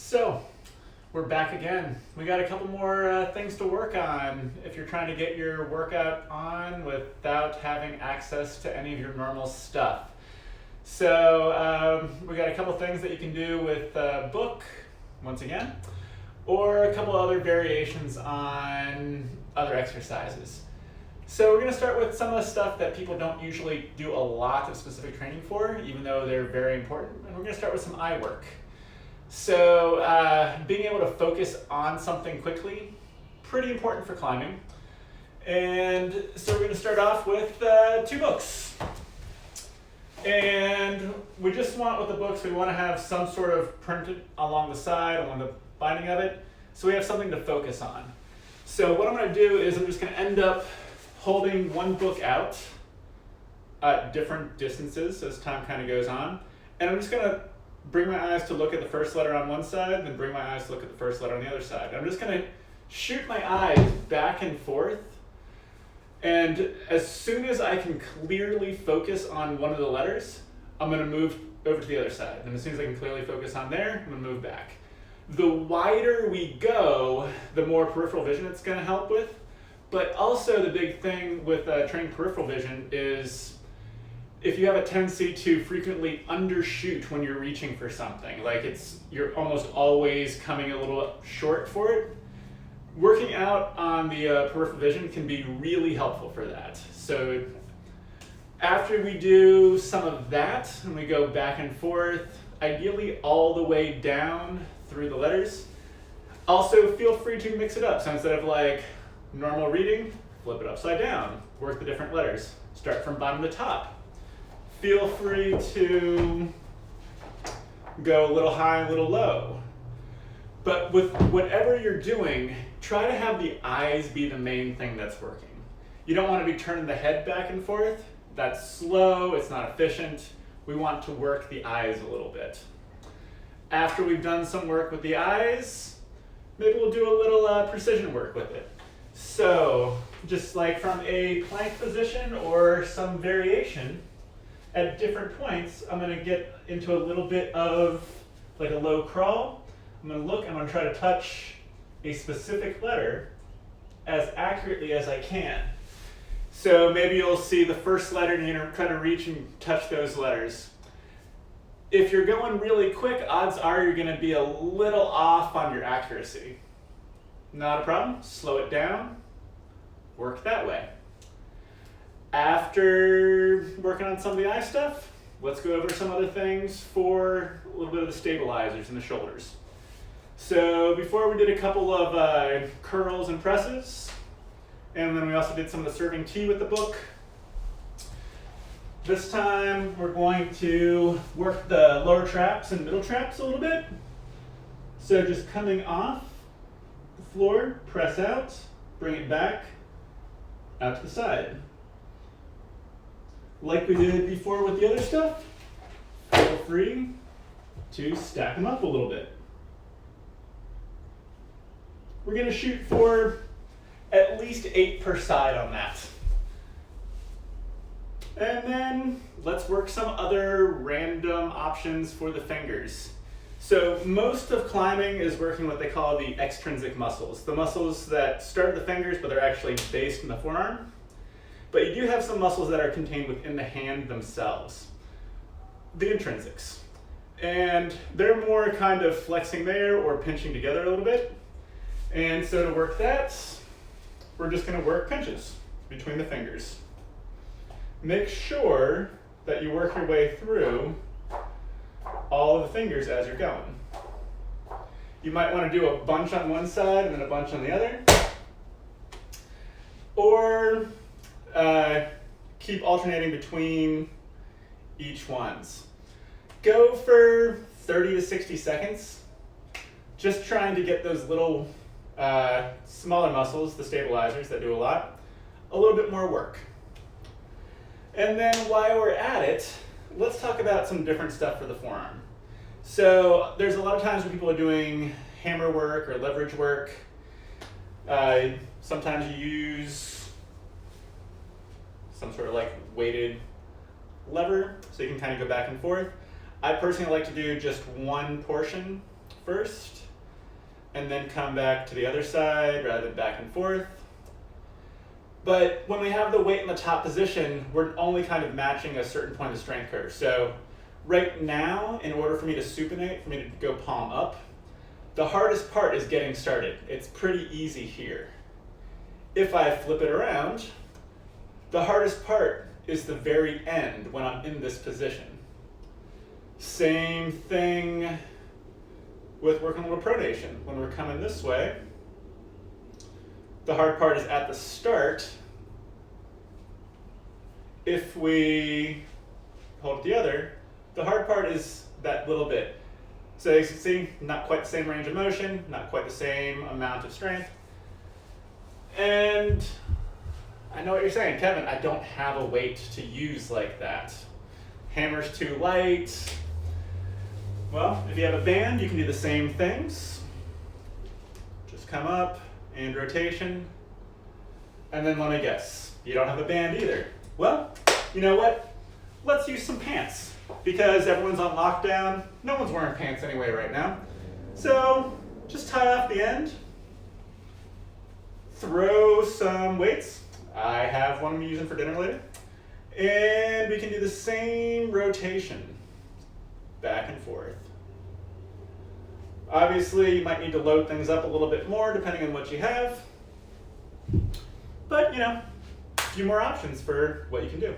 So, we're back again. We got a couple more things to work on if you're trying to get your workout on without having access to any of your normal stuff. So, we got a couple things that you can do with a book, once again, or a couple other variations on other exercises. So we're going to start with some of the stuff that people don't usually do a lot of specific training for, even though they're very important. And we're going to start with some eye work. So being able to focus on something quickly, pretty important for climbing. And so we're going to start off with two books. And we just want with the books, we want to have some sort of print along the side, along the binding of it, so we have something to focus on. So what I'm going to do is I'm just going to end up holding one book out at different distances as time kind of goes on. And I'm just going to bring my eyes to look at the first letter on one side, and then bring my eyes to look at the first letter on the other side. I'm just going to shoot my eyes back and forth. And as soon as I can clearly focus on one of the letters, I'm going to move over to the other side. And as soon as I can clearly focus on there, I'm going to move back. The wider we go, the more peripheral vision it's going to help with. But also the big thing with training peripheral vision is if you have a tendency to frequently undershoot when you're reaching for something, like you're almost always coming a little short for it, working out on the peripheral vision can be really helpful for that. So after we do some of that, and we go back and forth, ideally all the way down through the letters, also feel free to mix it up. So instead of like normal reading, flip it upside down, work the different letters, start from bottom to top. Feel free to go a little high, a little low. But with whatever you're doing, try to have the eyes be the main thing that's working. You don't want to be turning the head back and forth. That's slow, it's not efficient. We want to work the eyes a little bit. After we've done some work with the eyes, maybe we'll do a little precision work with it. So, just like from a plank position or some variation, at different points, I'm going to get into a little bit of like a low crawl. I'm going to look, I'm going to try to touch a specific letter as accurately as I can. So maybe you'll see the first letter and you're going to try to reach and touch those letters. If you're going really quick, odds are you're going to be a little off on your accuracy. Not a problem, slow it down, work that way. After working on some of the eye stuff, let's go over some other things for a little bit of the stabilizers in the shoulders. So before we did a couple of curls and presses, and then we also did some of the serving tea with the book. This time we're going to work the lower traps and middle traps a little bit. So just coming off the floor, press out, bring it back, out to the side. Like we did before with the other stuff, feel free to stack them up a little bit. We're going to shoot for at least 8 per side on that. And then let's work some other random options for the fingers. So most of climbing is working what they call the extrinsic muscles, the muscles that start at the fingers but they're actually based in the forearm. But you do have some muscles that are contained within the hand themselves, the intrinsics. And they're more kind of flexing there or pinching together a little bit. And so to work that, we're just going to work pinches between the fingers. Make sure that you work your way through all of the fingers as you're going. You might want to do a bunch on one side and then a bunch on the other. Or keep alternating between each ones. Go for 30 to 60 seconds, just trying to get those little smaller muscles, the stabilizers that do a lot, a little bit more work. And then while we're at it, let's talk about some different stuff for the forearm. So there's a lot of times when people are doing hammer work or leverage work. Sometimes you use some sort of like weighted lever so you can kind of go back and forth. I personally like to do just one portion first, and then come back to the other side rather than back and forth. But when we have the weight in the top position, we're only kind of matching a certain point of the strength curve. So right now, in order for me to supinate, for me to go palm up, the hardest part is getting started. It's pretty easy here. If I flip it around, the hardest part is the very end when I'm in this position. Same thing with working a little pronation. When we're coming this way, the hard part is at the start. If we hold it together, the hard part is that little bit. So you can see, not quite the same range of motion, not quite the same amount of strength. And I know what you're saying, Kevin, I don't have a weight to use like that. Hammer's too light. Well, if you have a band, you can do the same things. Just come up and rotation. And then let me guess, you don't have a band either. Well, you know what? Let's use some pants. Because everyone's on lockdown, no one's wearing pants anyway right now. So just tie off the end, throw some weights. I have one I'm using for dinner later. And we can do the same rotation, back and forth. Obviously, you might need to load things up a little bit more depending on what you have. But, you know, a few more options for what you can do.